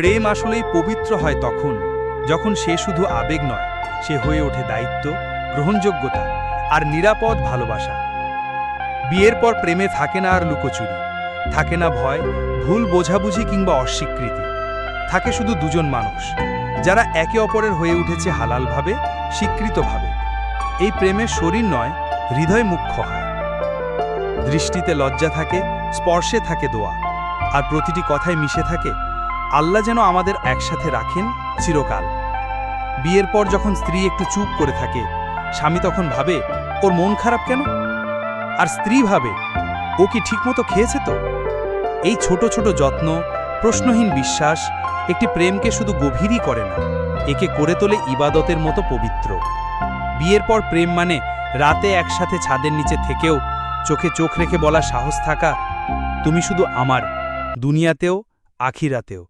প্রেম আসলেই পবিত্র হয় তখন যখন সে শুধু আবেগ নয়, সে হয়ে ওঠে দায়িত্ব, গ্রহণযোগ্যতা আর নিরাপদ ভালোবাসা। বিয়ের পর প্রেমে থাকে না আর লুকোচুরি, থাকে না ভয়, ভুল বোঝাবুঝি কিংবা অস্বীকৃতি। থাকে শুধু দুজন মানুষ যারা একে অপরের হয়ে উঠেছে হালালভাবে, স্বীকৃতভাবে। এই প্রেমের শরীর নয়, হৃদয় মুখ্য হয়। দৃষ্টিতে লজ্জা থাকে, স্পর্শে থাকে দোয়া, আর প্রতিটি কথায় মিশে থাকে আল্লাহ যেন আমাদের একসাথে রাখেন চিরকাল। বিয়ের পর যখন স্ত্রী একটু চুপ করে থাকে, স্বামী তখন ভাবে ওর মন খারাপ কেন, আর স্ত্রী ভাবে ও কি ঠিকমতো খেয়েছে তো। এই ছোট ছোট যত্ন, প্রশ্নহীন বিশ্বাস একটি প্রেমকে শুধু গভীরই করে না, একে করে তোলে ইবাদতের মতো পবিত্র। বিয়ের পর প্রেম মানে রাতে একসাথে ছাদের নিচে থেকেও চোখে চোখ রেখে বলা সাহস থাকা, তুমি শুধু আমার, দুনিয়াতেও আখিরাতেও।